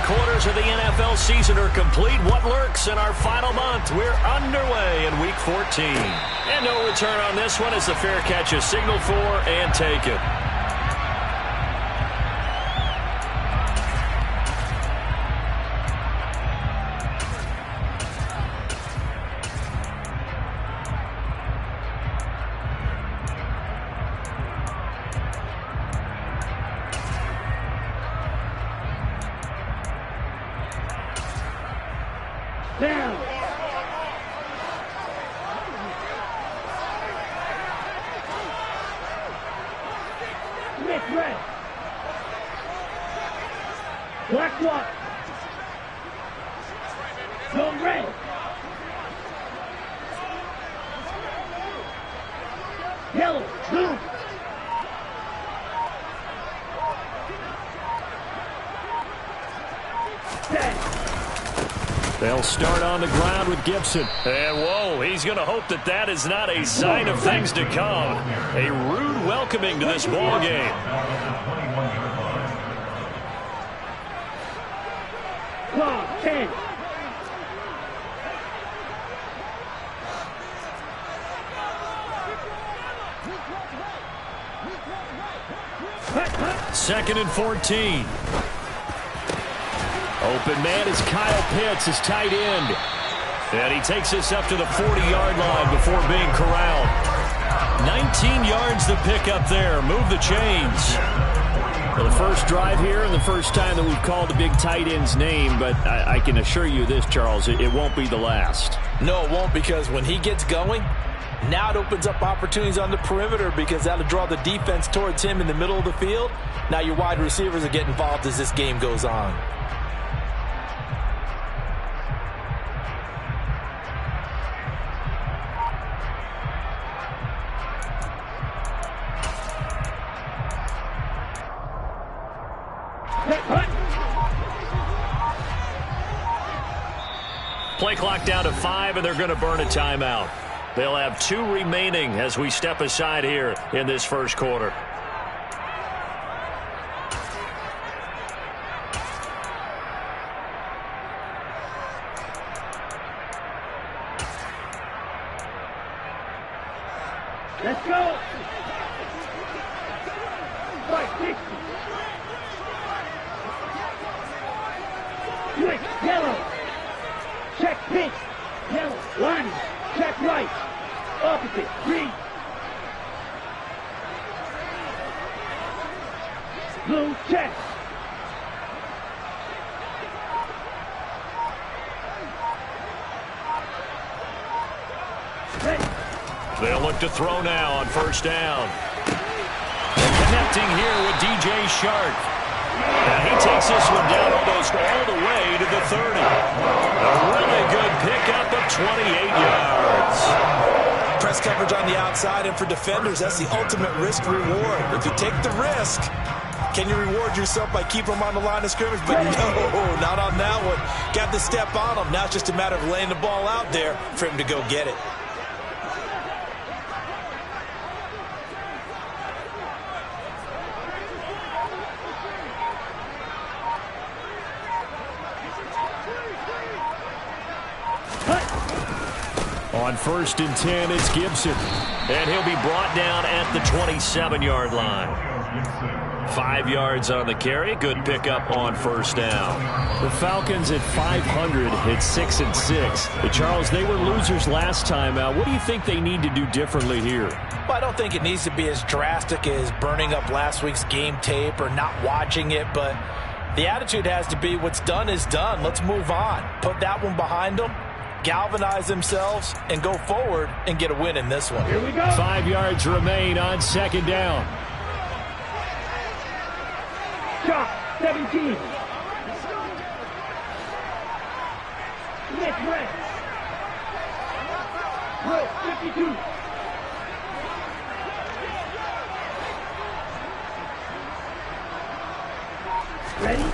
quarters of the NFL season are complete. What lurks in our final month? We're underway in Week 14. And no return on this one as the fair catch is signaled for and taken. Down. Smith red. Black block. Zone red. Yellow. Blue. They'll start on the ground with Gibson. And, whoa, he's going to hope that that is not a sign of things to come. A rude welcoming to this ball game. Clock 10. Second and 14. Open man is Kyle Pitts, his tight end. And he takes us up to the 40-yard line before being corralled. 19 yards to pick up there. Move the chains. For the first drive here and the first time that we've called the big tight end's name, but I can assure you this, Charles, it won't be the last. No, it won't, because when he gets going, now it opens up opportunities on the perimeter because that'll draw the defense towards him in the middle of the field. Now your wide receivers will get involved as this game goes on. Play clock down to 5, and they're going to burn a timeout. They'll have 2 remaining as we step aside here in this first quarter. Let's go. 560. Switch, yellow. Check pitch, yellow, line, check right, opposite, green. Blue, check. Ready. They'll look to throw now on first down. And connecting here with DJ Shark. And he takes this one down almost all the way to the 30. A really good pickup of 28 yards. Press coverage on the outside, and for defenders, that's the ultimate risk-reward. If you take the risk, can you reward yourself by keeping them on the line of scrimmage? But no, not on that one. Got the step on him. Now it's just a matter of laying the ball out there for him to go get it. On first and 10, it's Gibson. And he'll be brought down at the 27-yard line. 5 yards on the carry. Good pickup on first down. The Falcons at 500 hit 6-6. But Charles, they were losers last time out. What do you think they need to do differently here? Well, I don't think it needs to be as drastic as burning up last week's game tape or not watching it, but the attitude has to be what's done is done. Let's move on. Put that one behind them. Galvanize themselves and go forward and get a win in this one. Here we go. 5 yards remain on second down. Shot 17. Smith red. Row 52. Ready?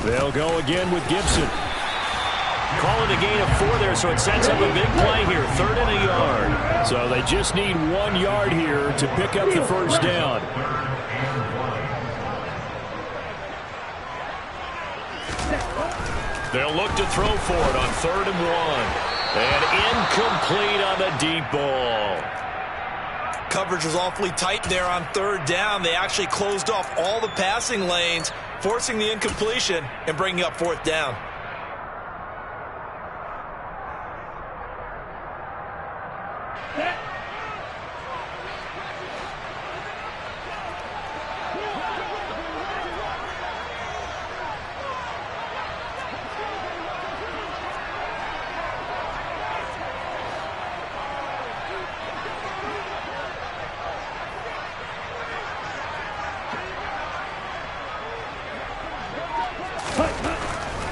They'll go again with Gibson. Call it a gain of 4 there, so it sets up a big play here. 3rd and a yard. So they just need 1 yard here to pick up the first down. They'll look to throw for it on 3rd and 1. And incomplete on the deep ball. Coverage was awfully tight there on 3rd down. They actually closed off all the passing lanes, forcing the incompletion and bringing up 4th down.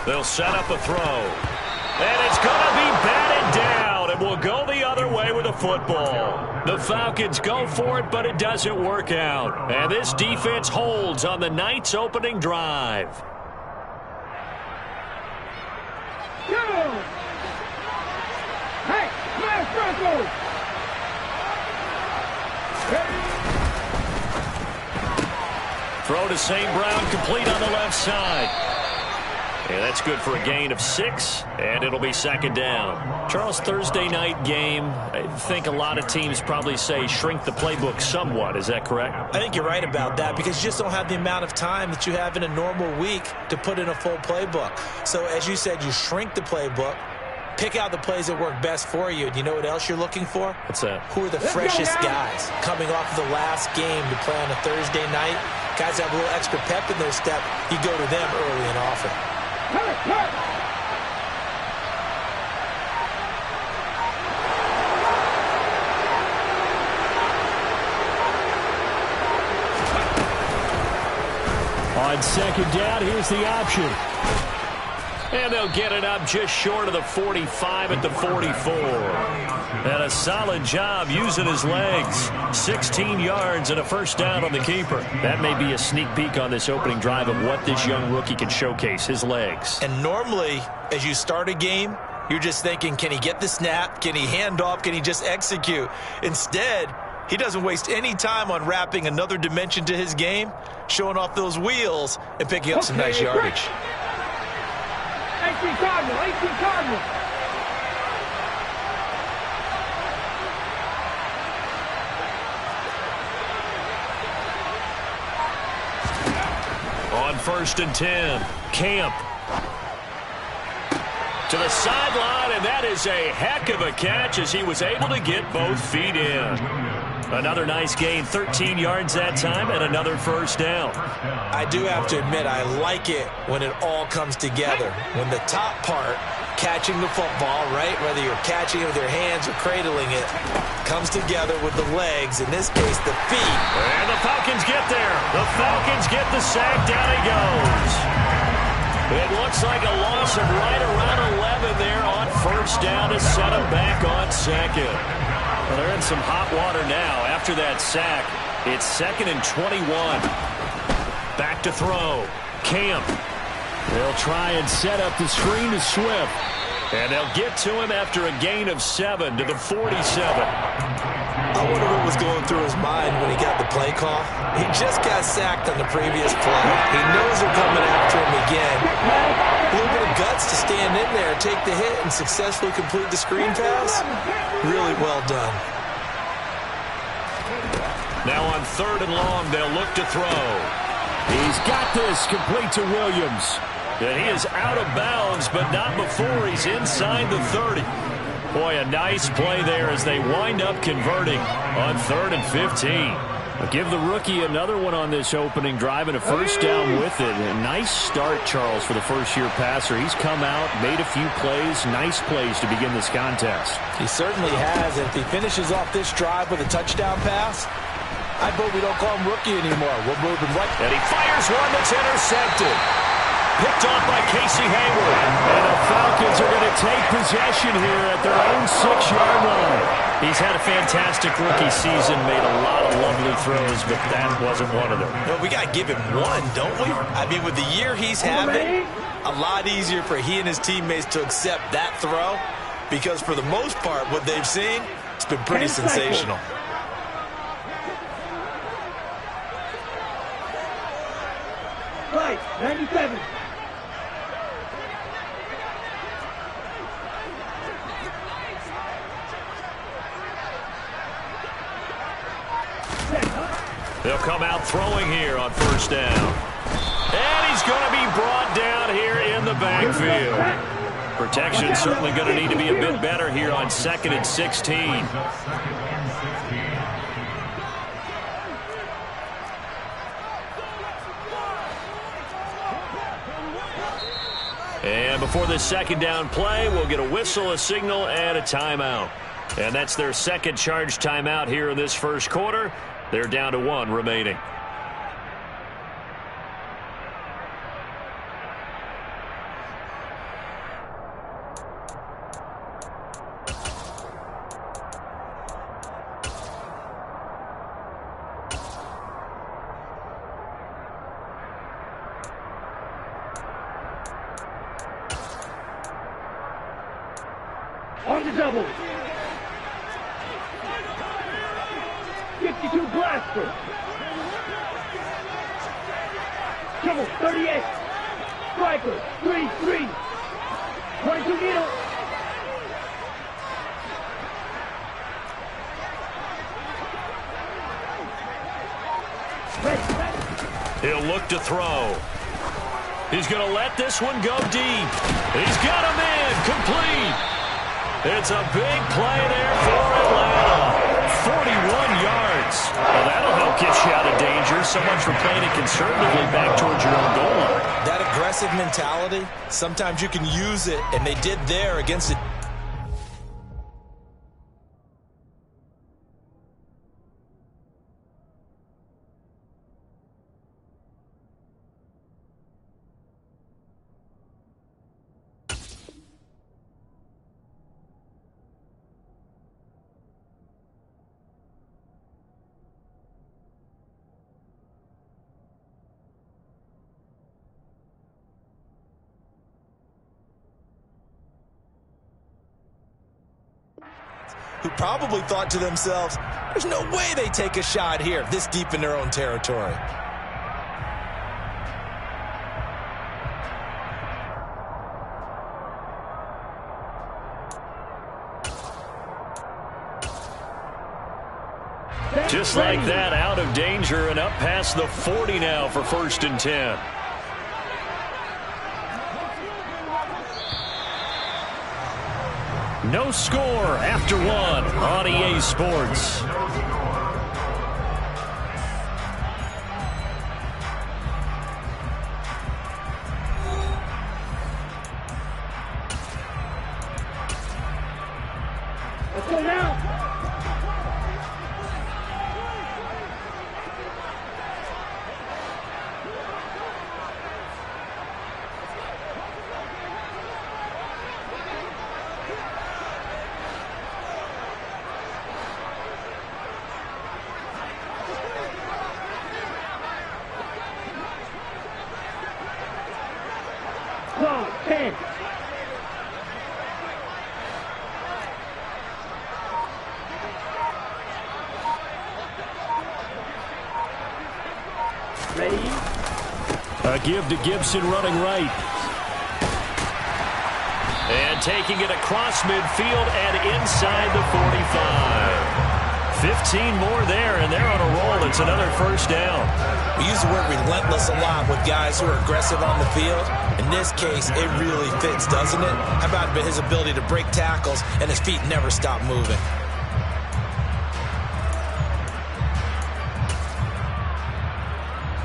They'll set up a throw. And it's going to be batted down. It will go the other way with a football. The Falcons go for it, but it doesn't work out. And this defense holds on the Knights' opening drive. Throw to St. Brown, complete on the left side. And that's good for a gain of 6, and it'll be 2nd down. Charles, Thursday night game, I think a lot of teams probably say shrink the playbook somewhat. Is that correct? I think you're right about that because you just don't have the amount of time that you have in a normal week to put in a full playbook. So as you said, you shrink the playbook, pick out the plays that work best for you. And you know what else you're looking for? What's that? Who are the freshest guys coming off of the last game to play on a Thursday night? Guys that have a little extra pep in their step, you go to them early and often. On 2nd down, here's the option. And they'll get it up just short of the 45 at the 44. And a solid job using his legs. 16 yards and a 1st down on the keeper. That may be a sneak peek on this opening drive of what this young rookie can showcase, his legs. And normally, as you start a game, you're just thinking, can he get the snap? Can he hand off? Can he just execute? Instead, he doesn't waste any time on wrapping another dimension to his game, showing off those wheels, and picking up some nice yardage. 18 Cardinal. On 1st and 10, Camp. To the sideline, and that is a heck of a catch as he was able to get both feet in. Another nice gain, 13 yards that time, and another 1st down. I do have to admit, I like it when it all comes together. When the top part, catching the football, right, whether you're catching it with your hands or cradling it, comes together with the legs, in this case, the feet. And the Falcons get there. The Falcons get the sack. Down he goes. It looks like a loss of right around 11 there on 1st down to set him back on 2nd. Well, they're in some hot water now. After that sack, it's 2nd and 21. Back to throw. Camp. They'll try and set up the screen to Swift. And they'll get to him after a gain of 7 to the 47. I wonder what was going through his mind when he got the play call. He just got sacked on the previous play. He knows they're coming after him again. A little bit of guts to stand in there, take the hit, and successfully complete the screen pass. Really well done. Now on 3rd and long, they'll look to throw. He's got this, complete to Williams. And he is out of bounds, but not before he's inside the 30. Boy, a nice play there as they wind up converting on 3rd and 15. I'll give the rookie another one on this opening drive and a 1st down with it. A nice start, Charles, for the first-year passer. He's come out, made a few plays, nice plays to begin this contest. He certainly has. And if he finishes off this drive with a touchdown pass, I vote we don't call him rookie anymore. We'll move him right. And he fires one that's intercepted. Picked off by Casey Hayward. And the Falcons are going to take possession here at their own 6-yard line. He's had a fantastic rookie season, made a lot of lovely throws, but that wasn't one of them. Well, we got to give him one, don't we? I mean, with the year he's having, a lot easier for he and his teammates to accept that throw because for the most part, what they've seen, it's been pretty sensational. Right, 97. They'll come out throwing here on first down. And he's going to be brought down here in the backfield. Protection certainly going to need to be a bit better here on 2nd and 16. And before this second down play, we'll get a whistle, a signal, and a timeout. And that's their second charge timeout here in this first quarter. They're down to 1 remaining. On the double. 52 blaster. Double 38. Striker 3-3. 22 needle. He'll look to throw. He's going to let this one go deep. He's got him in. Complete. It's a big play there for Atlanta. 41 yards. Well, that'll help get you out of danger. So much for playing it conservatively back towards your own goal line. That aggressive mentality, sometimes you can use it, and they did there against it. Who probably thought to themselves, there's no way they take a shot here this deep in their own territory. Just like that, out of danger and up past the 40 now for 1st and 10. No score after 1 on EA Sports. Let's go now. A give to Gibson running right. And taking it across midfield and inside the 45. 15 more there, and they're on a roll. It's another first down. We use the word relentless a lot with guys who are aggressive on the field. In this case, it really fits, doesn't it? How about his ability to break tackles and his feet never stop moving?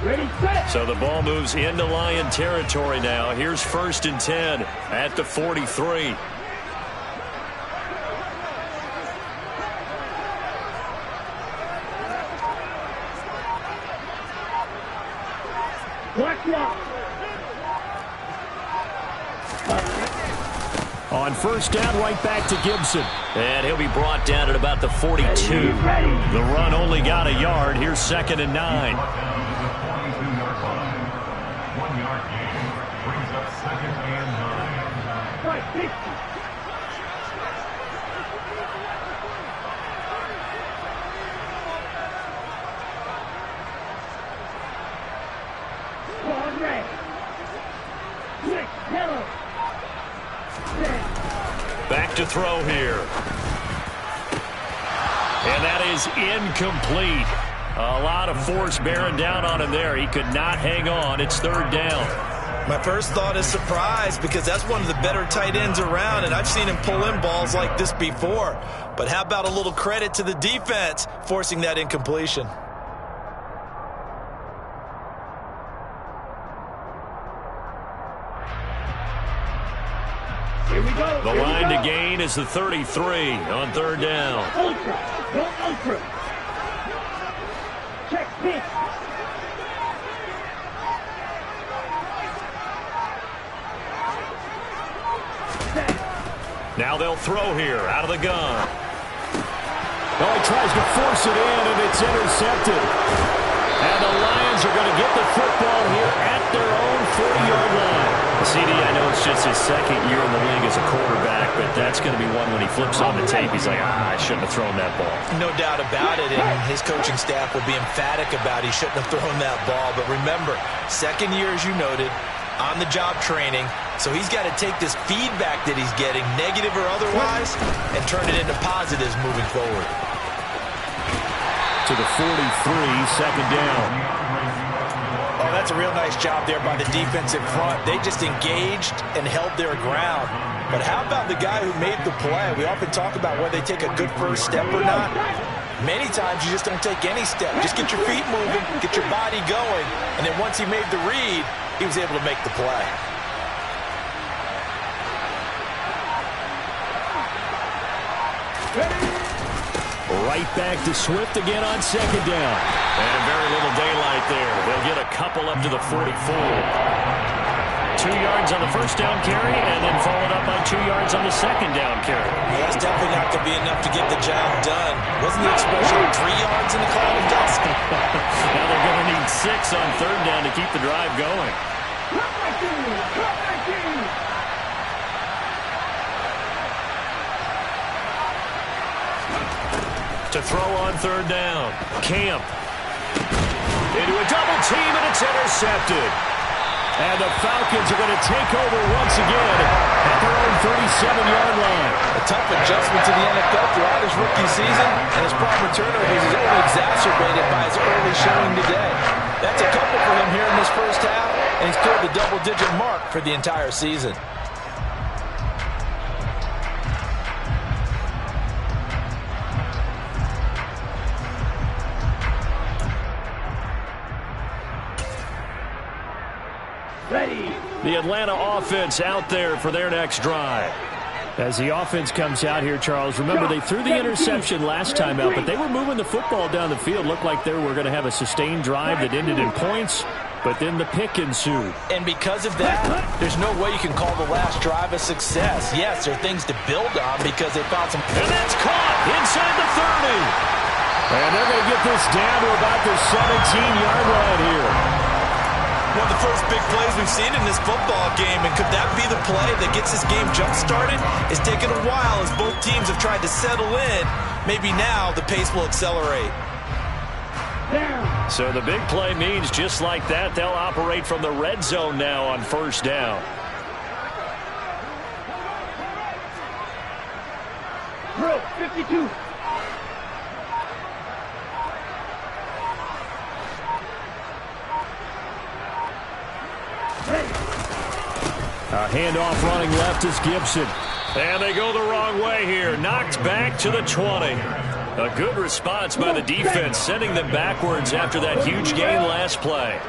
Ready, set. So the ball moves into Lion territory now. Here's 1st and 10 at the 43. Black lock. On first down, right back to Gibson. And he'll be brought down at about the 42. The run only got a yard. Here's 2nd and 9. Back to throw here. And that is incomplete. A lot of force bearing down on him there. He could not hang on. It's third down. My first thought is surprise, because that's one of the better tight ends around, and I've seen him pull in balls like this before. But how about a little credit to the defense forcing that incompletion? Here we go. The line to gain is the 33 on third down. Ultra. Go ultra. Check pitch. Now they'll throw here out of the gun. Oh, he tries to force it in, and it's intercepted. And the Lions are going to get the football here at their own 40-yard line. CD, I know it's just his second year in the league as a quarterback, but that's going to be one when he flips on the tape. He's like, I shouldn't have thrown that ball. No doubt about it, and his coaching staff will be emphatic about he shouldn't have thrown that ball. But remember, second year, as you noted, on-the-job training, so he's got to take this feedback that he's getting, negative or otherwise, and turn it into positives moving forward. To the 43, second down. Oh, that's a real nice job there by the defense in front. They just engaged and held their ground. But how about the guy who made the play? We often talk about whether they take a good first step or not. Many times you just don't take any step. Just get your feet moving, get your body going, and then once he made the read, he was able to make the play. Right back to Swift again on second down. And very little daylight there. They'll get a couple up to the 44. 2 yards on the first down carry, and then followed up by 2 yards on the second down carry. Well, that's definitely not going to be enough to get the job done. Wasn't the expression 3 yards in the cloud of dust? Now they're going to need 6 on third down to keep the drive going. To throw on third down. Camp. Into a double team, and it's intercepted. And the Falcons are going to take over once again at their own 37-yard line. A tough adjustment to the NFL throughout his rookie season, and his problem turnovers is only exacerbated by his early showing today. That's a couple for him here in this first half, and he's cleared the double-digit mark for the entire season. Ready. The Atlanta offense out there for their next drive. As the offense comes out here, Charles, remember they threw the interception last time out, but they were moving the football down the field. Looked like they were going to have a sustained drive that ended in points, but then the pick ensued. And because of that, there's no way you can call the last drive a success. Yes, there are things to build on because they found some... And that's caught inside the 30. And they're going to get this down to about the 17-yard line here. One of the first big plays we've seen in this football game, and could that be the play that gets this game jump-started? It's taken a while as both teams have tried to settle in. Maybe now the pace will accelerate. So the big play means just like that, they'll operate from the red zone now on first down. Drill 52. A handoff running left is Gibson. And they go the wrong way here. Knocked back to the 20. A good response by the defense, sending them backwards after that huge gain last play.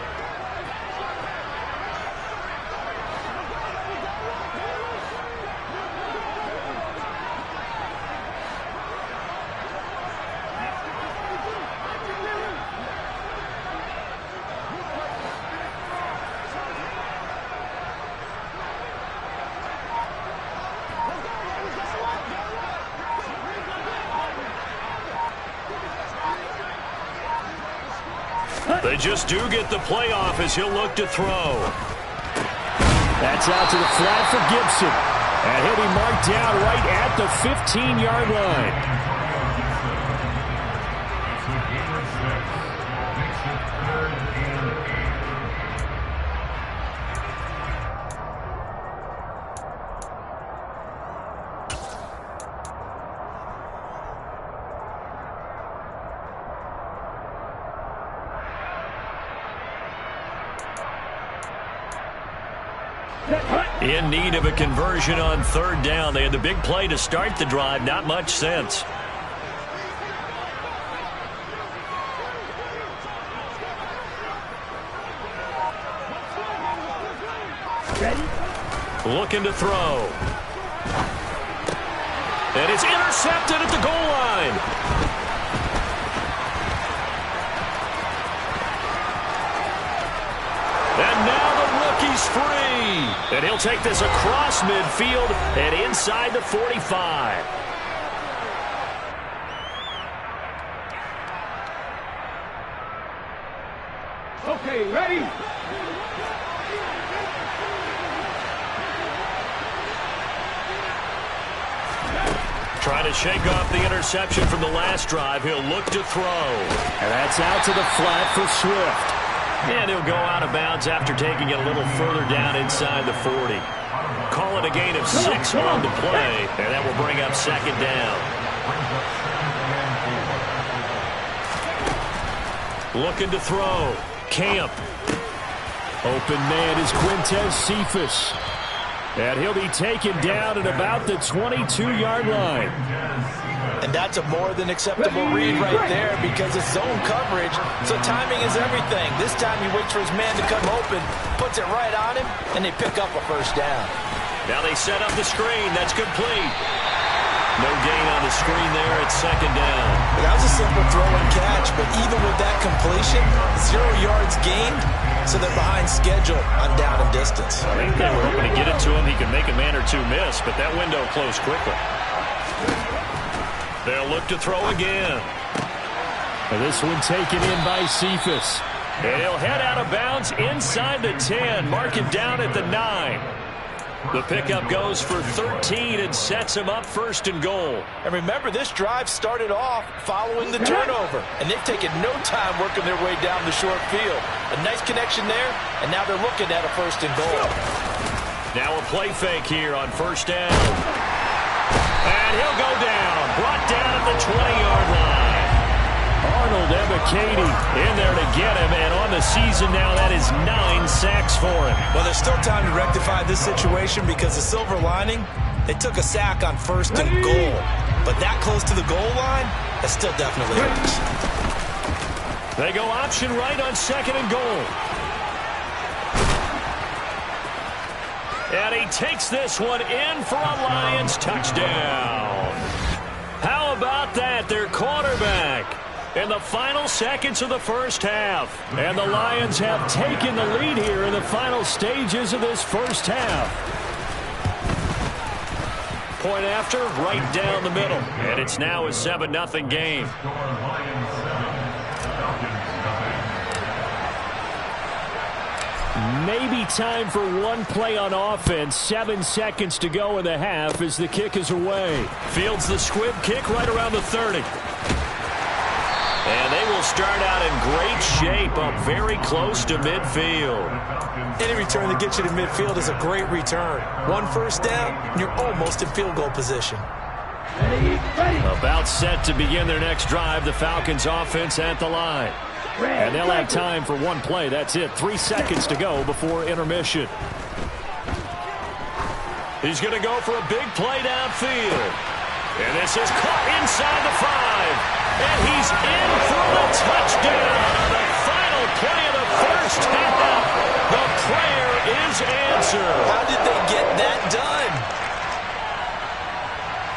They just do get the playoff as he'll look to throw. That's out to the flat for Gibson. And he'll be marked down right at the 15-yard line. In need of a conversion on third down. They had the big play to start the drive. Not much sense. Looking to throw. And it's intercepted at the goal line. And now the rookie's free. And he'll take this across midfield and inside the 45. Okay, ready? Trying to shake off the interception from the last drive. He'll look to throw. And that's out to the flat for Swift. And he'll go out of bounds after taking it a little further down inside the 40. Call it a gain of 6 on the play. And that will bring up second down. Looking to throw. Camp. Open man is Quintez Cephas. And he'll be taken down at about the 22-yard line. And that's a more than acceptable read right there because it's zone coverage, so timing is everything. This time he waits for his man to come open, puts it right on him, and they pick up a first down. Now they set up the screen. That's complete. No gain on the screen there at second down. That was a simple throw and catch, but even with that completion, 0 yards gained, so they're behind schedule on down and distance. I think they were hoping to get it to him. He could make a man or two miss, but that window closed quickly. They'll look to throw again. And this one taken in by Cephas. And he'll head out of bounds inside the 10, mark him down at the 9. The pickup goes for 13 and sets him up first and goal. And remember, this drive started off following the turnover, and they've taken no time working their way down the short field. A nice connection there, and now they're looking at a first and goal. Now a play fake here on first down. And he'll go down, brought down at the 20-yard line. Arnold Ebiketie in there to get him, and on the season now, that is 9 sacks for him. Well, there's still time to rectify this situation because the silver lining, they took a sack on first and goal. But that close to the goal line, that's still definitely a risk. They go option right on second and goal. And he takes this one in for a Lions touchdown. How about that? Their quarterback in the final seconds of the first half. And the Lions have taken the lead here in the final stages of this first half. Point after, right down the middle. And it's now a 7-0 game. Maybe time for one play on offense. 7 seconds to go in the half as the kick is away. Fields the squib kick right around the 30. And they will start out in great shape, up very close to midfield. Any return that gets you to midfield is a great return. One first down, and you're almost in field goal position. About set to begin their next drive, the Falcons offense at the line. And they'll have time for one play. That's it. 3 seconds to go before intermission. He's going to go for a big play downfield. And this is caught inside the 5. And he's in for the touchdown on the final play of the first half. The prayer is answered. How did they get that done?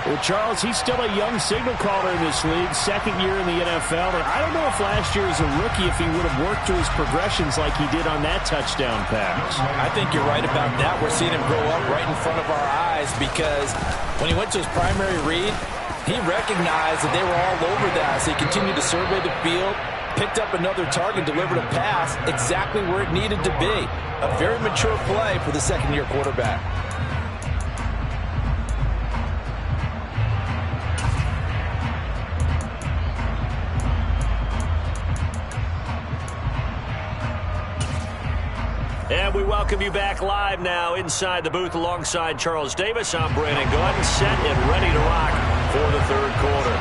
Well, Charles, he's still a young signal caller in this league, second year in the NFL. And I don't know if last year as a rookie if he would have worked through his progressions like he did on that touchdown pass. I think you're right about that. We're seeing him grow up right in front of our eyes because when he went to his primary read, he recognized that they were all over that. So he continued to survey the field, picked up another target, delivered a pass exactly where it needed to be. A very mature play for the second-year quarterback. And we welcome you back live now inside the booth alongside Charles Davis. I'm Brandon Gordon, set and ready to rock for the third quarter.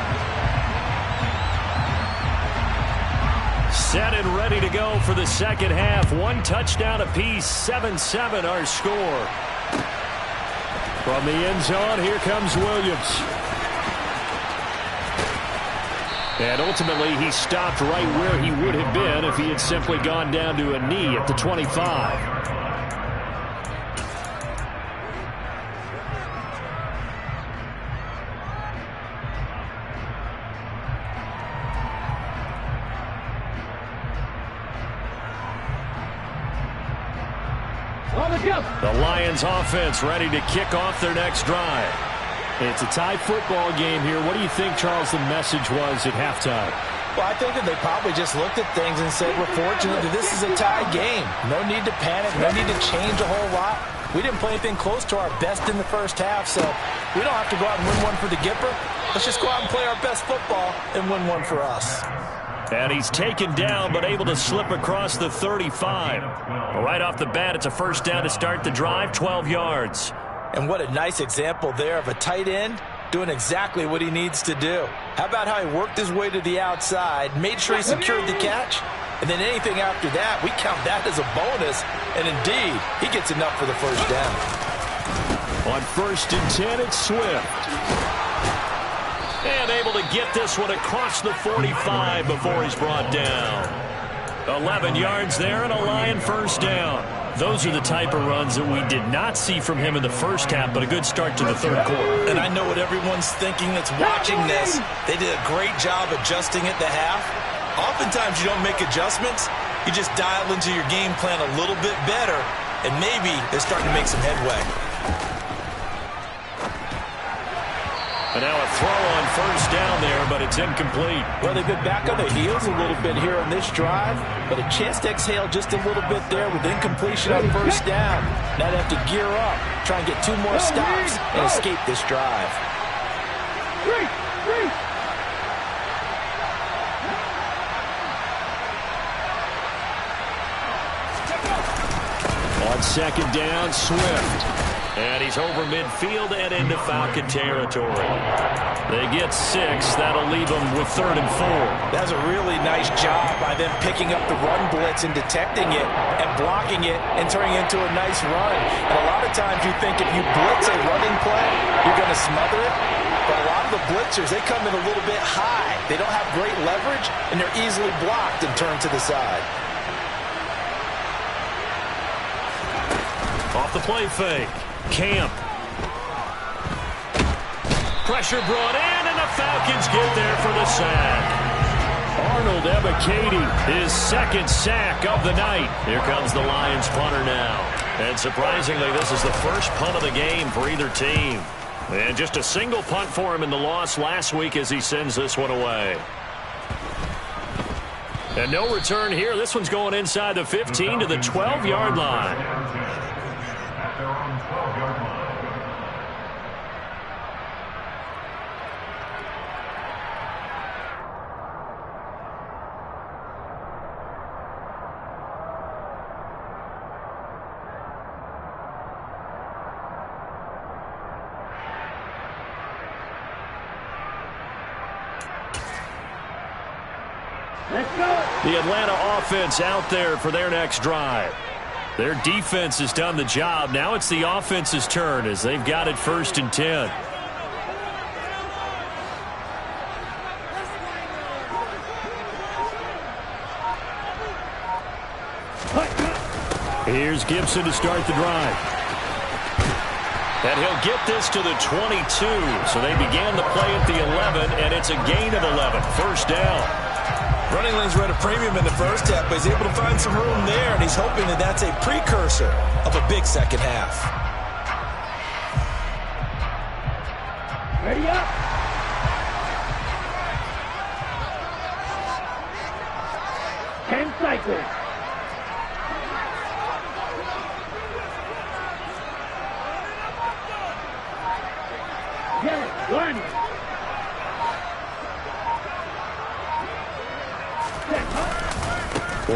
Set and ready to go for the second half. One touchdown apiece, 7-7 our score. From the end zone, here comes Williams. And ultimately, he stopped right where he would have been if he had simply gone down to a knee at the 25. The Lions offense ready to kick off their next drive. It's a tie football game here. What do you think, Charles, the message was at halftime? Well, I think that they probably just looked at things and said, we're fortunate that this is a tie game. No need to panic. No need to change a whole lot. We didn't play anything close to our best in the first half, so we don't have to go out and win one for the Gipper. Let's just go out and play our best football and win one for us. And he's taken down, but able to slip across the 35. Right off the bat, it's a first down to start the drive, 12 yards. And what a nice example there of a tight end doing exactly what he needs to do. How about how he worked his way to the outside, made sure he secured the catch, and then anything after that, we count that as a bonus. And indeed, he gets enough for the first down. On 1st and 10, it's Swift. And able to get this one across the 45 before he's brought down. 11 yards there and a Lion first down. Those are the type of runs that we did not see from him in the first half, but a good start to the third quarter. And I know what everyone's thinking that's watching this. They did a great job adjusting at the half. Oftentimes you don't make adjustments. You just dial into your game plan a little bit better, and maybe they're starting to make some headway. And now a throw on first down there, but it's incomplete. Well, they've been back on their heels a little bit here on this drive, but a chance to exhale just a little bit there with incompletion on first down. Now they have to gear up, try and get 2 more stops, and escape this drive. On second down, Swift. And he's over midfield and into Falcon territory. They get 6. That'll leave them with 3rd and 4. That's a really nice job by them picking up the run blitz and detecting it and blocking it and turning it into a nice run. And a lot of times you think if you blitz a running play, you're going to smother it. But a lot of the blitzers, they come in a little bit high. They don't have great leverage, and they're easily blocked and turned to the side. Off the play fake. Camp. Pressure brought in, and the Falcons get there for the sack. Arnold Ebiketie, his 2nd sack of the night. Here comes the Lions punter now. And surprisingly, this is the first punt of the game for either team. And just a single punt for him in the loss last week as he sends this one away. And no return here. This one's going inside the 15 to the 12-yard line. The Atlanta offense out there for their next drive. Their defense has done the job. Now it's the offense's turn as they've got it 1st and 10. Here's Gibson to start the drive. And he'll get this to the 22. So they began the play at the 11, and it's a gain of 11. First down. Running lanes were at a premium in the first half, but he's able to find some room there, and he's hoping that that's a precursor of a big second half. Ready up. Ten cycles. Yes, 1.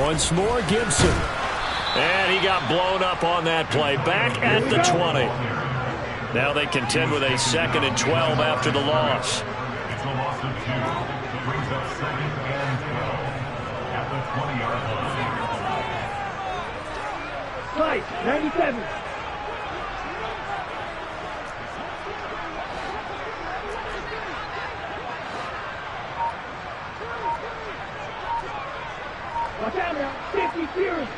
Once more, Gibson. And he got blown up on that play. Back at the 20. Now they contend with a 2nd and 12 after the loss. It's a loss of 2. Brings up 2nd and 12 at the Fight, 97. Watch out now, 50 series.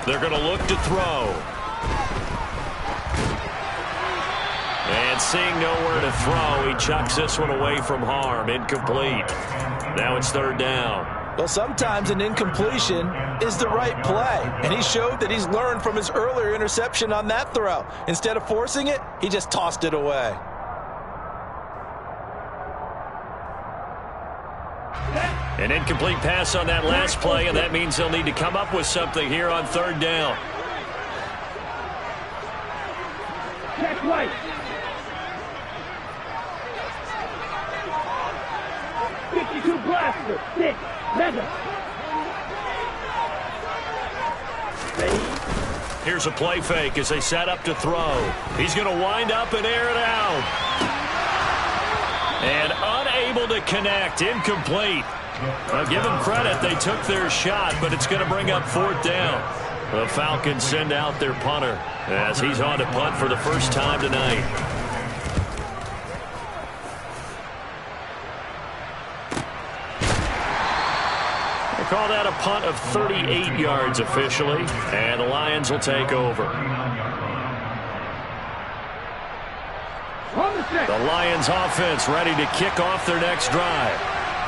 They're going to look to throw. And seeing nowhere to throw, he chucks this one away from harm. Incomplete. Now it's third down. Well, sometimes an incompletion is the right play. And he showed that he's learned from his earlier interception on that throw. Instead of forcing it, he just tossed it away. An incomplete pass on that last play, and that means they'll need to come up with something here on third down. Check right. 52 blaster, 6, leather. Here's a play fake as they set up to throw. He's going to wind up and air it out. And unable to connect, incomplete. Now, give them credit, they took their shot, but it's going to bring up fourth down. The Falcons send out their punter as he's on to punt for the first time tonight. They call that a punt of 38 yards officially, and the Lions will take over. The Lions offense ready to kick off their next drive.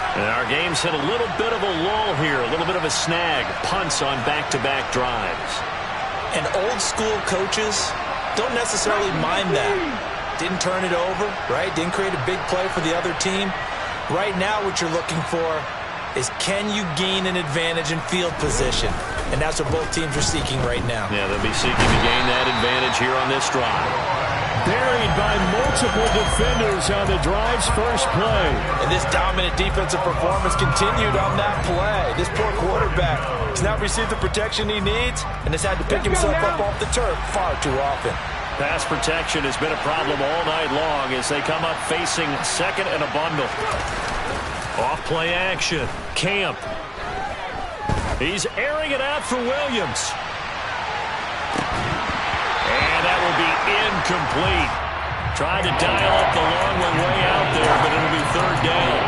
And our game's hit a little bit of a lull here, a little bit of a snag. Punts on back-to-back drives. And old-school coaches don't necessarily mind that. Didn't turn it over, right? Didn't create a big play for the other team. Right now what you're looking for is can you gain an advantage in field position? And that's what both teams are seeking right now. Yeah, they'll be seeking to gain that advantage here on this drive. Buried by multiple defenders on the drive's first play. And this dominant defensive performance continued on that play. This poor quarterback has not received the protection he needs and has had to pick himself up off the turf far too often. Pass protection has been a problem all night long as they come up facing second and a bundle. Off play action. Camp. He's airing it out for Williams. And that will be incomplete. Tried to dial up the long one way out there, but it'll be third down.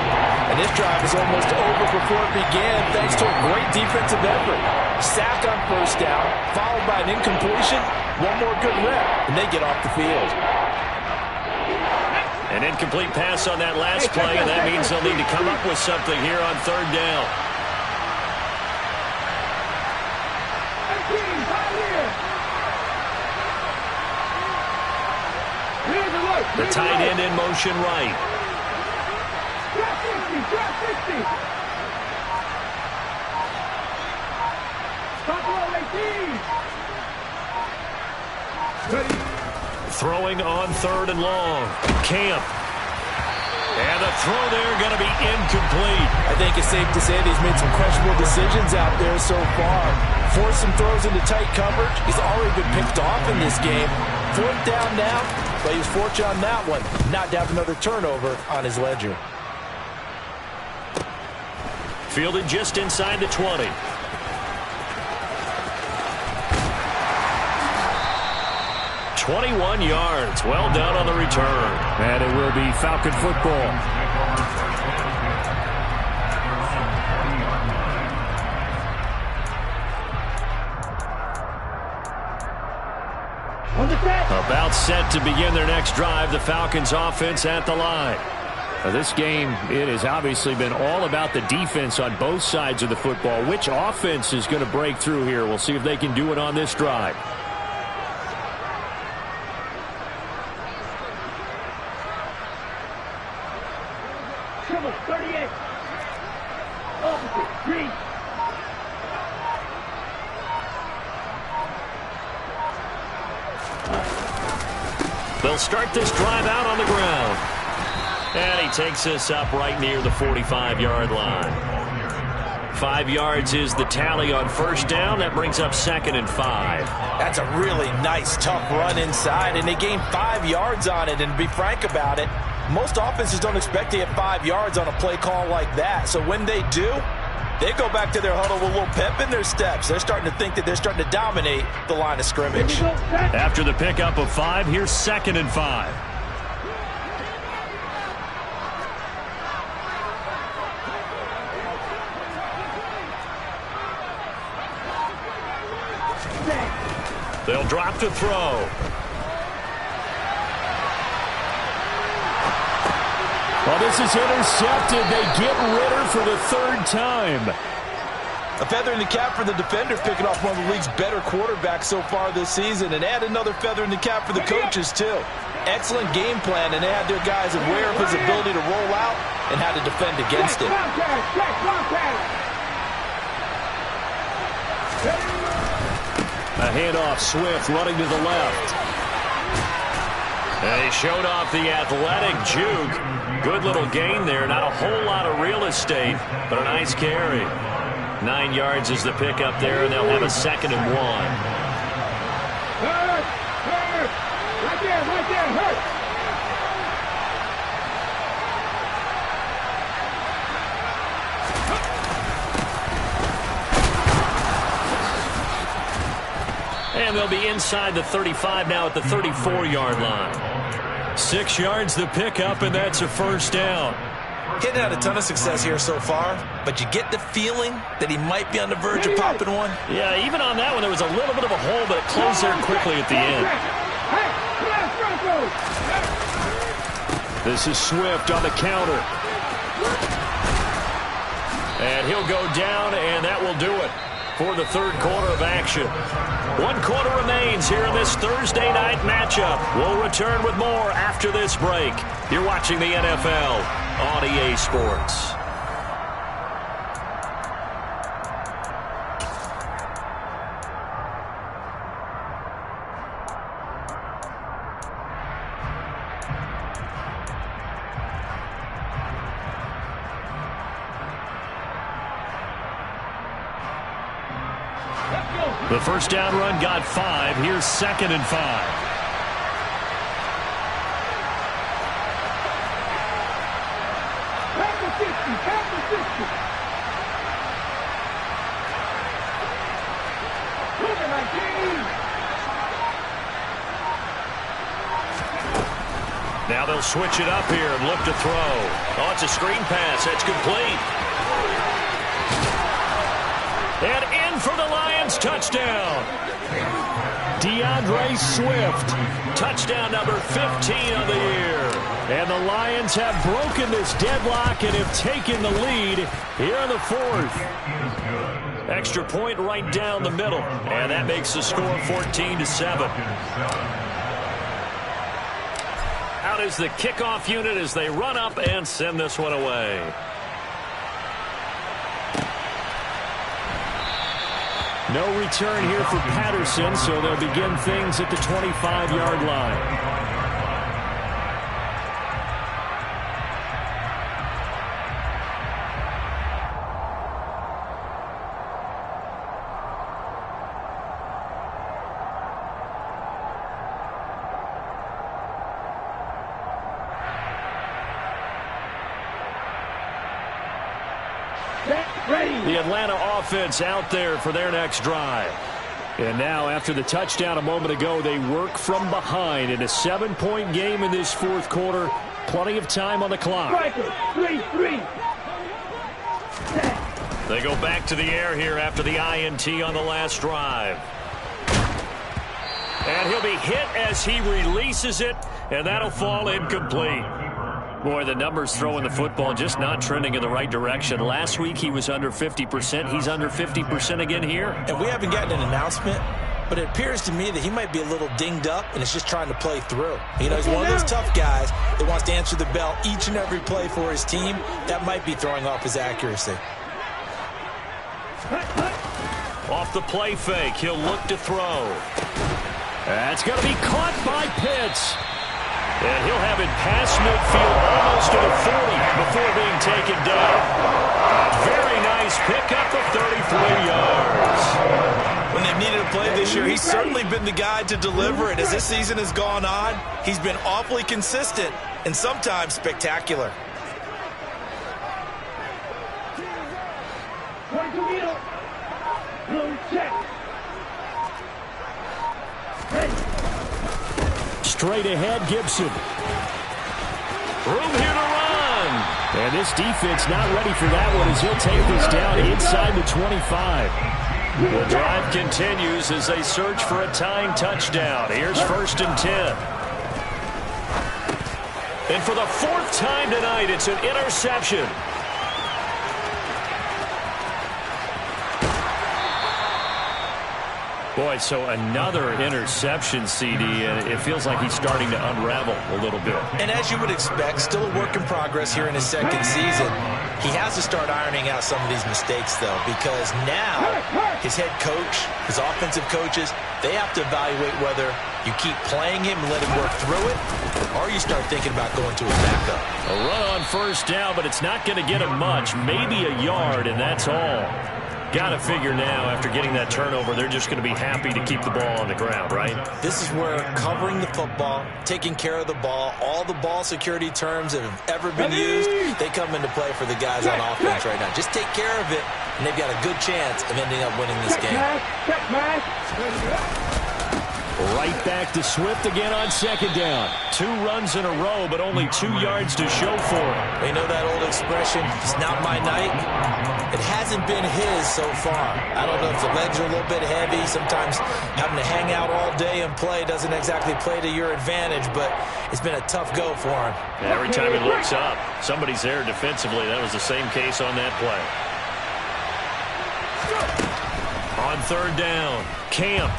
And this drive is almost over before it began thanks to a great defensive effort. Sack on first down, followed by an incompletion. One more good rep, and they get off the field. An incomplete pass on that last play, and that means they'll need to come up with something here on third down. The tight end in motion right. Throwing on third and long. Camp. And the throw there going to be incomplete. I think it's safe to say that he's made some questionable decisions out there so far. Forced some throws into tight coverage. He's already been picked off in this game. Fourth down now, but he was fortunate on that one. Not to have another turnover on his ledger. Fielded just inside the 20. "21 yards. Well done on the return." And it will be Falcon football. About set to begin their next drive. The Falcons offense at the line. Now this game, it has obviously been all about the defense on both sides of the football. Which offense is going to break through here? We'll see if they can do it on this drive. Triple 38. Opposite, 3. They'll start this drive out on the ground. And he takes this up right near the 45-yard line. 5 yards is the tally on first down. That brings up 2nd and 5. That's a really nice, tough run inside, and they gained 5 yards on it. And to be frank about it, Most offenses don't expect to hit 5 yards on a play call like that. So when they do, they go back to their huddle with a little pep in their steps. They're starting to think that they're starting to dominate the line of scrimmage. After the pickup of 5, here's 2nd and 5. They'll drop to throw. Well, this is intercepted. They get Ritter for the 3rd time. A feather in the cap for the defender, picking off one of the league's better quarterbacks so far this season, and add another feather in the cap for the coaches, too. Excellent game plan, and they had their guys aware of his ability to roll out and how to defend against it. A handoff, Swift running to the left. And he showed off the athletic juke. Good little gain there. Not a whole lot of real estate, but a nice carry. 9 yards is the pickup there, and they'll have a 2nd and 1. Hurt! Right there, hurt! And they'll be inside the 35 now at the 34-yard line. 6 yards the pickup, and that's a 1st down. Getting had a ton of success here so far, but you get the feeling that he might be on the verge of popping one. Yeah, even on that one, there was a little bit of a hole, but it closed there quickly at the end. This is Swift on the counter. And he'll go down, and that will do it for the 3rd quarter of action. 1 quarter remains here in this Thursday night matchup. We'll return with more after this break. You're watching the NFL on EA Sports. The 1st down run got 5. Here's 2nd and 5. Now they'll switch it up here and look to throw. Oh, it's a screen pass. That's complete. And in for the Lions, touchdown. DeAndre Swift, touchdown number 15 of the year. And the Lions have broken this deadlock and have taken the lead here in the 4th. Extra point right down the middle, and that makes the score 14-7. Out is the kickoff unit as they run up and send this one away. No return here for Patterson, so they'll begin things at the 25-yard line. The Atlanta offense out there for their next drive. And now, after the touchdown a moment ago, they work from behind in a 7-point game in this 4th quarter. Plenty of time on the clock. They go back to the air here after the INT on the last drive. And he'll be hit as he releases it, and that'll fall incomplete. Boy, the numbers throwing the football just not trending in the right direction. Last week he was under 50%. He's under 50% again here. And we haven't gotten an announcement, but it appears to me that he might be a little dinged up and is just trying to play through. You know, he's one of those tough guys that wants to answer the bell each and every play for his team. That might be throwing off his accuracy. Off the play fake, he'll look to throw. That's going to be caught by Pitts. And he'll have it past midfield almost to the 40 before being taken down. Very nice pickup of 33 yards. When they've needed a play this year, He's certainly been the guy to deliver it. As this season has gone on, he's been awfully consistent and sometimes spectacular. Straight ahead, Gibson. Room here to run. And this defense not ready for that one as he'll take this down inside the 25. The drive continues as they search for a tying touchdown. Here's 1st and 10. And for the 4th time tonight, it's an interception. Boy, so another interception, CD, and it feels like he's starting to unravel a little bit. And as you would expect, still a work in progress here in his 2nd season. He has to start ironing out some of these mistakes, though, because now his head coach, his offensive coaches, they have to evaluate whether you keep playing him and let him work through it, or you start thinking about going to his backup. A run on 1st down, but it's not going to get him much, maybe a yard, and that's all. Got to figure now, after getting that turnover, they're just going to be happy to keep the ball on the ground, right? This is where covering the football, taking care of the ball, all the ball security terms that have ever been used, they come into play for the guys on offense right now. Just take care of it, and they've got a good chance of ending up winning this game. Right back to Swift again on 2nd down. 2 runs in a row, but only 2 yards to show for it. They know that old expression, it's not my night. It hasn't been his so far. I don't know if the legs are a little bit heavy. Sometimes having to hang out all day and play doesn't exactly play to your advantage, but it's been a tough go for him. And every time he looks up, somebody's there defensively. That was the same case on that play. On 3rd down, Camp.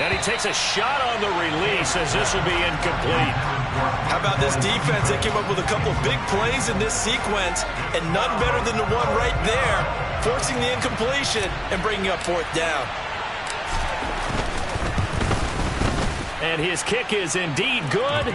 And he takes a shot on the release as this will be incomplete. How about this defense? They came up with a couple of big plays in this sequence, and none better than the one right there, forcing the incompletion and bringing up 4th down. And his kick is indeed good.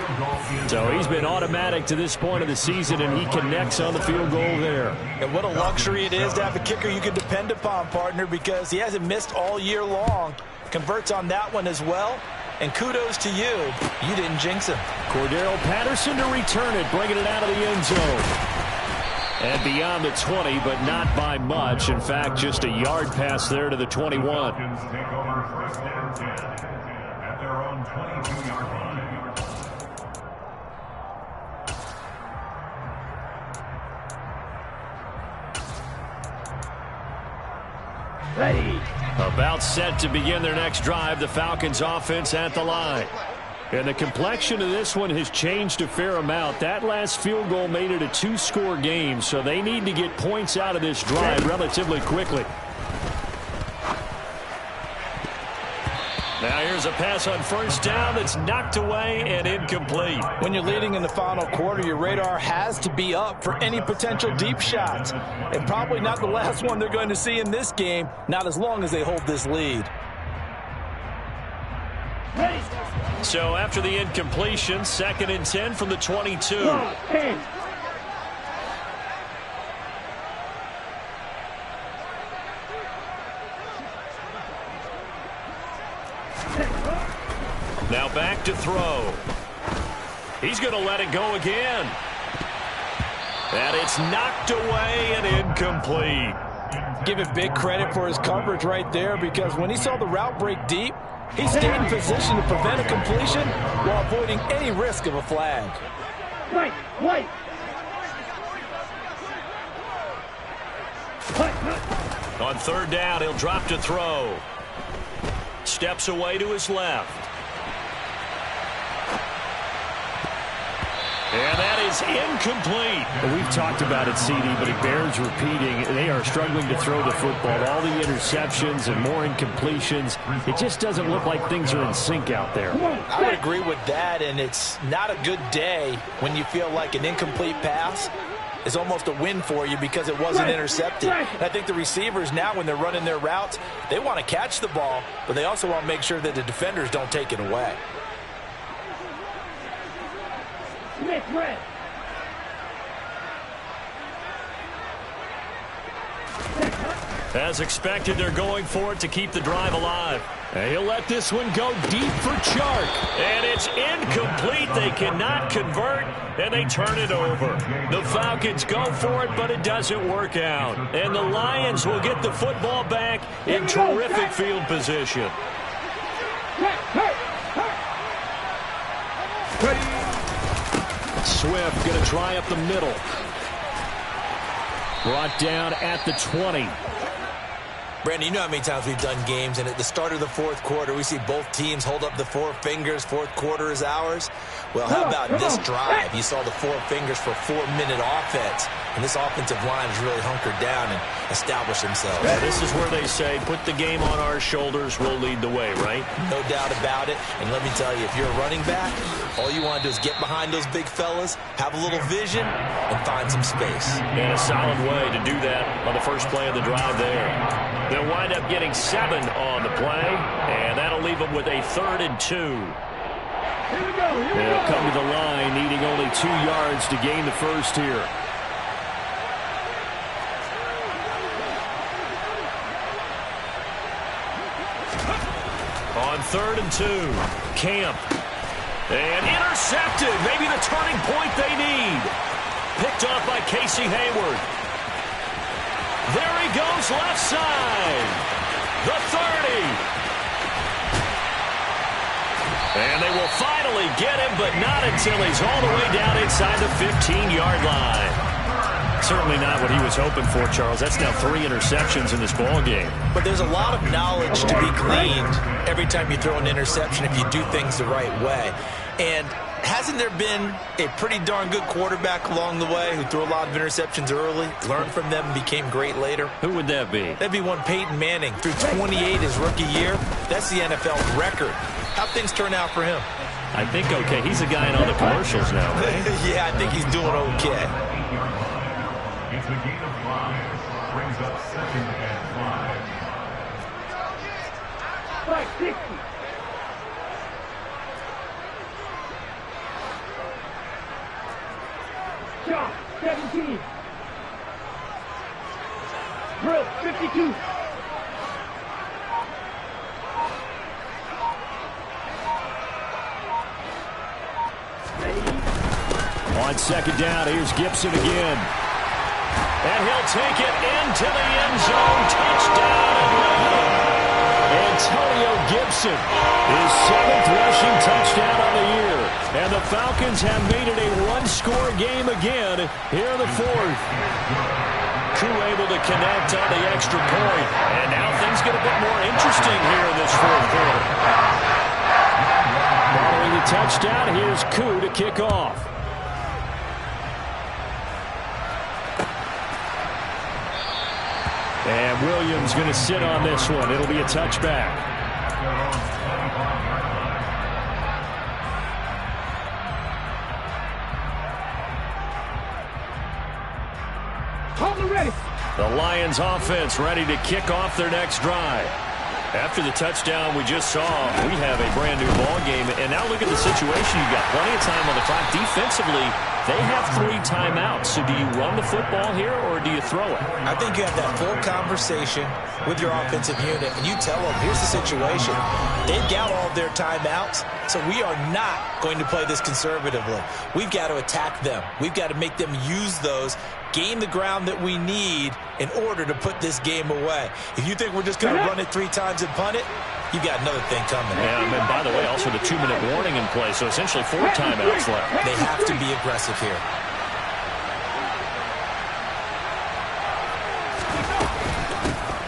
So he's been automatic to this point of the season, and he connects on the field goal there. And what a luxury it is to have a kicker you can depend upon, partner, because he hasn't missed all year long. Converts on that one as well. And kudos to you. You didn't jinx him. Cordero Patterson to return it, bringing it out of the end zone. And beyond the 20, but not by much. In fact, just a yard pass there to the 21. Ready. About set to begin their next drive, the Falcons offense at the line. And the complexion of this one has changed a fair amount. That last field goal made it a 2-score game, so they need to get points out of this drive relatively quickly. Now here's a pass on 1st down that's knocked away and incomplete. When you're leading in the final quarter, your radar has to be up for any potential deep shots. And probably not the last one they're going to see in this game, not as long as they hold this lead. So after the incompletion, 2nd and 10 from the 22. Now back to throw. He's going to let it go again. And it's knocked away and incomplete. Give him big credit for his coverage right there, because when he saw the route break deep, he stayed in position to prevent a completion while avoiding any risk of a flag. White. On 3rd down, he'll drop to throw. Steps away to his left. And that is incomplete. We've talked about it, CD, but it bears repeating. They are struggling to throw the football. All the interceptions and more incompletions. It just doesn't look like things are in sync out there. I would agree with that, and it's not a good day when you feel like an incomplete pass is almost a win for you because it wasn't intercepted. And I think the receivers now, when they're running their routes, they want to catch the ball, but they also want to make sure that the defenders don't take it away. Red. As expected, they're going for it to keep the drive alive. And he'll let this one go deep for Chark. And it's incomplete. They cannot convert, and they turn it over. The Falcons go for it, but it doesn't work out. And the Lions will get the football back in terrific field position. Swift going to try up the middle. Brought down at the 20. Brandon, you know how many times we've done games, and at the start of the fourth quarter, we see both teams hold up the four fingers. Fourth quarter is ours. Well, how about this drive? You saw the four fingers for a 4-minute offense, and this offensive line has really hunkered down and established themselves. Yeah, this is where they say, put the game on our shoulders, we'll lead the way, right? No doubt about it. And let me tell you, if you're a running back, all you want to do is get behind those big fellas, have a little vision, and find some space. And a solid way to do that on the first play of the drive there. They'll wind up getting 7 on the play, and that'll leave them with a 3rd and 2. They'll come to the line, needing only 2 yards to gain the first here. On 3rd and 2, Camp. And intercepted, maybe the turning point they need. Picked off by Casey Hayward. There he goes, left side. The 30. And they will finally get him, but not until he's all the way down inside the 15-yard line. Certainly not what he was hoping for, Charles. That's now 3 interceptions in this ball game. But there's a lot of knowledge to be gleaned every time you throw an interception if you do things the right way. And hasn't there been a pretty darn good quarterback along the way who threw a lot of interceptions early, learned from them, and became great later? Who would that be? That'd be one Peyton Manning. Threw 28 his rookie year. That's the NFL record. How'd things turn out for him? I think okay. He's a guy in all the commercials now, right? Yeah, I think he's doing okay. It's a gain of 5. Brings up 2nd and 5. 560. Shot 17. Drill 52. On 2nd down, here's Gibson again. And he'll take it into the end zone. Touchdown, Atlanta. Antonio Gibson, his 7th rushing touchdown on the year. And the Falcons have made it a one-score game again here in the 4th. Koo able to connect on the extra point. And now things get a bit more interesting here in this 4th quarter. Following the touchdown, here's Koo to kick off. And Williams going to sit on this one. It'll be a touchback. Hold it ready. The Lions offense ready to kick off their next drive. After the touchdown we just saw, we have a brand new ball game. And now look at the situation. You've got plenty of time on the clock. Defensively, they have 3 timeouts. So do you run the football here or do you throw it? I think you have that full conversation with your offensive unit, and you tell them, here's the situation. They've got all of their timeouts, so we are not going to play this conservatively. We've got to attack them. We've got to make them use those, gain the ground that we need in order to put this game away. If you think we're just going to run it 3 times and punt it, you've got another thing coming. Yeah, and by the way, also the 2-minute warning in play, so essentially 4 timeouts left. They have to be aggressive here.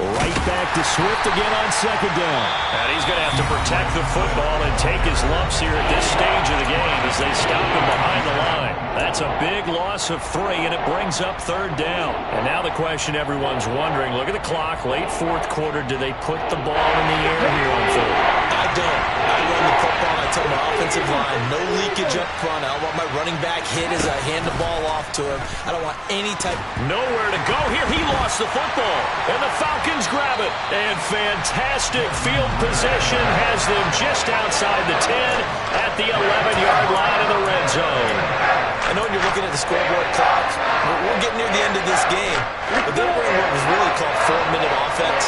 Right back to Swift again on 2nd down. And he's going to have to protect the football and take his lumps here at this stage of the game as they stop him behind the line. That's a big loss of 3, and it brings up 3rd down. And now the question everyone's wondering, look at the clock, late 4th quarter, do they put the ball in the air here on 4th? I don't. I run the football, and I tell my offensive line, no leakage up front. I don't want my running back hit as I hand the ball off to him. I don't want any type. Nowhere to go here. He lost the football, and the Falcons grab it. And fantastic field position has them just outside the 10 at the 11-yard line of the red zone. I know when you're looking at the scoreboard clock, we're getting near the end of this game, but they're running what was really called 4-minute offense. defense.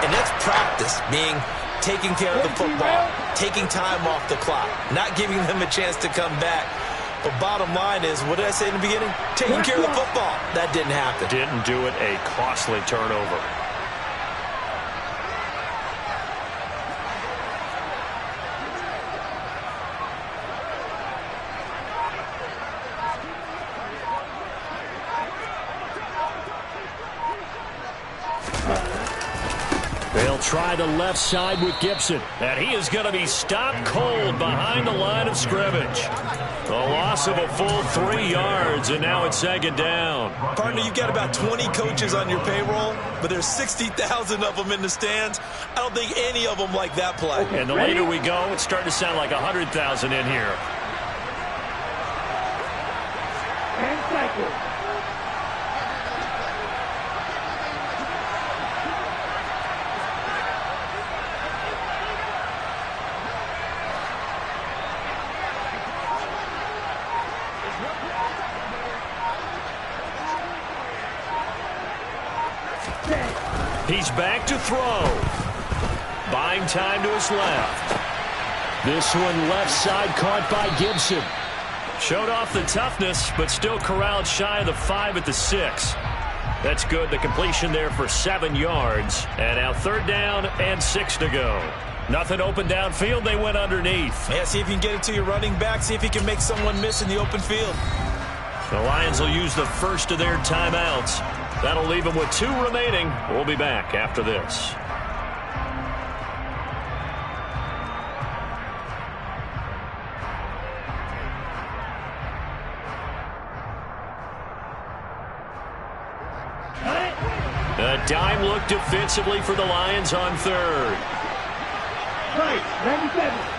And that's practice, being taking care of the football, taking time off the clock, not giving them a chance to come back. But bottom line is, what did I say in the beginning? Taking care of the football. That didn't happen. Didn't do it. A costly turnover. They'll try the left side with Gibson. And he is going to be stopped cold behind the line of scrimmage. The loss of a full 3 yards, and now it's second down. Partner, you've got about 20 coaches on your payroll, but there's 60,000 of them in the stands. I don't think any of them like that play. And the later we go, it's starting to sound like 100,000 in here. And cycle. He's back to throw. Buying time to his left. This one left side caught by Gibson. Showed off the toughness, but still corralled shy of the 5 at the 6. That's good. The completion there for 7 yards. And now third down and 6 to go. Nothing open downfield. They went underneath. Yeah, see if you can get it to your running back. See if you can make someone miss in the open field. The Lions will use the first of their timeouts. That'll leave them with 2 remaining. We'll be back after this. A dime look defensively for the Lions on third. Right, 97.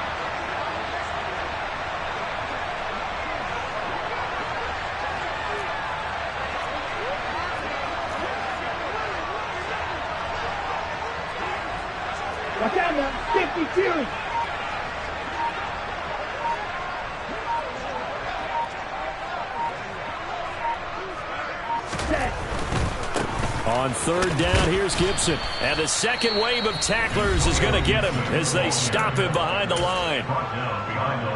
Watch out now, 52. On third down, here's Gibson. And the second wave of tacklers is going to get him as they stop him behind the line.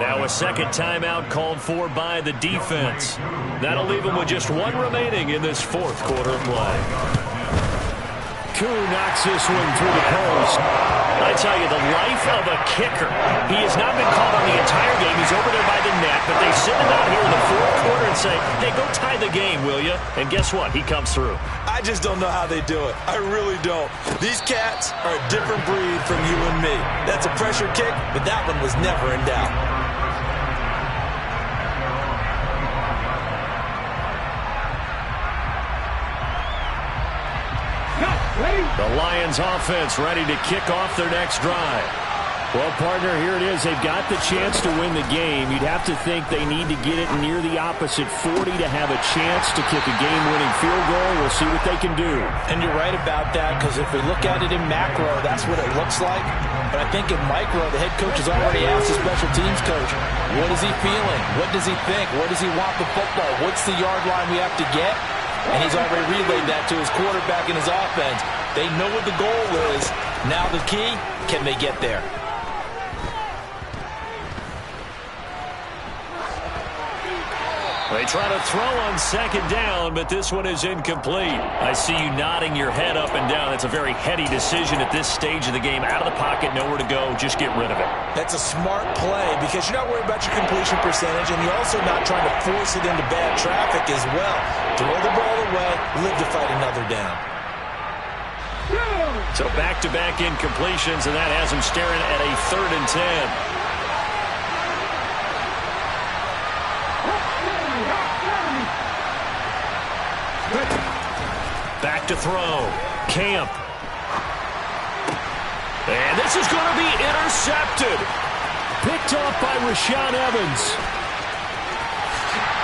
Now a second timeout called for by the defense. That'll leave him with just 1 remaining in this fourth quarter of play. Koo knocks this one through the post. I tell you, the life of a kicker. He has not been called on the entire game. He's over there by the net, but they send him out here in the fourth quarter and say, hey, go tie the game, will you? And guess what? He comes through. I just don't know how they do it. I really don't. These cats are a different breed from you and me. That's a pressure kick, but that one was never in doubt. The Lions offense ready to kick off their next drive. Well, partner, here it is. They've got the chance to win the game. You'd have to think they need to get it near the opposite 40 to have a chance to kick a game-winning field goal. We'll see what they can do. And you're right about that, because if we look at it in macro, that's what it looks like. But I think in micro, the head coach has already asked the special teams coach, what is he feeling? What does he think? Where does he want the football? What's the yard line we have to get? And he's already relayed that to his quarterback and his offense. They know what the goal is. Now the key, can they get there? They try to throw on second down, but this one is incomplete. I see you nodding your head up and down. It's a very heady decision at this stage of the game. Out of the pocket, nowhere to go. Just get rid of it. That's a smart play because you're not worried about your completion percentage, and you're also not trying to force it into bad traffic as well. Throw the ball away, live to fight another down. So back-to-back incompletions, and that has him staring at a 3rd and 10. Back to throw. Camp. And this is going to be intercepted. Picked off by Rashaan Evans.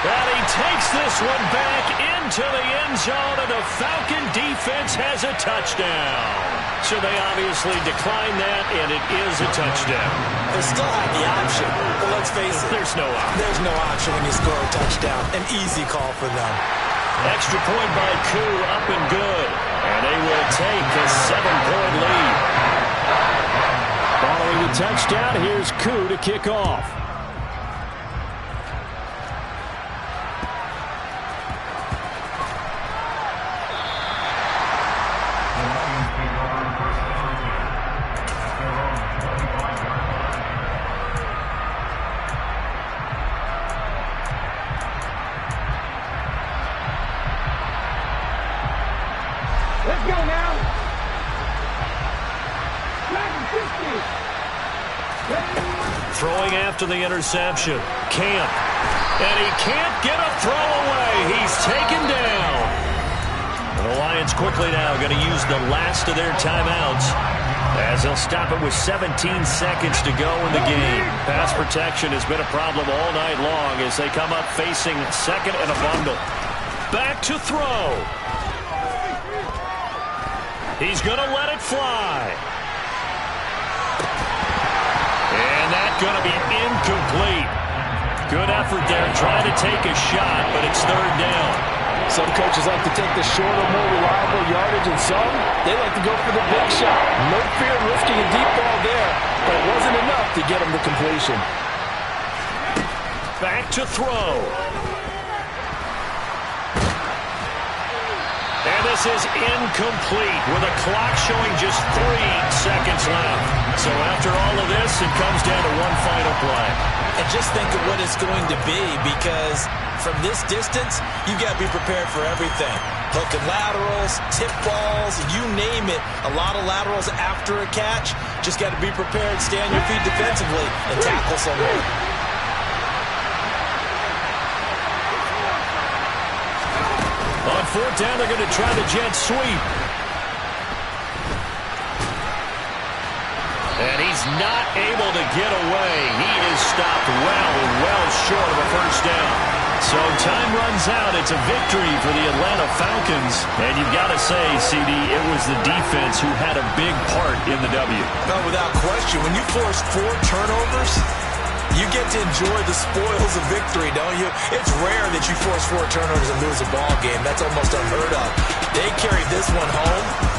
And he takes this one back into the end zone, and the Falcon defense has a touchdown. So they obviously declined that, and it is a touchdown. They still have the option, but let's face it. There's no option. There's no option when you score a touchdown. An easy call for them. Extra point by Koo, up and good. And they will take a touchdown. Here's Koo to kick off. Let's go now. Throwing after the interception. Camp. And he can't get a throw away. He's taken down. And the Lions quickly now going to use the last of their timeouts as they'll stop it with 17 seconds to go in the game. Pass protection has been a problem all night long as they come up facing second and a bundle. Back to throw. He's going to let it fly. And that's going to be incomplete. Good effort there trying to take a shot, but it's third down. Some coaches like to take the shorter, more reliable yardage, and some, they like to go for the big shot. No fear in risking a deep ball there, but it wasn't enough to get him to completion. Back to throw. And this is incomplete with a clock showing just 3 seconds left. So after all of this, it comes down to one final play. And just think of what it's going to be, because from this distance, you got to be prepared for everything. Hook and laterals, tip balls, you name it. A lot of laterals after a catch. Just got to be prepared, stay on your feet defensively, and tackle someone. On fourth down, they're going to try the jet sweep. And he's not able to get away. He is stopped well short of a first down. So time runs out. It's a victory for the Atlanta Falcons. And you've got to say, CD, it was the defense who had a big part in the W. No, without question. When you force 4 turnovers, you get to enjoy the spoils of victory, don't you? It's rare that you force 4 turnovers and lose a ball game. That's almost unheard of. They carried this one home.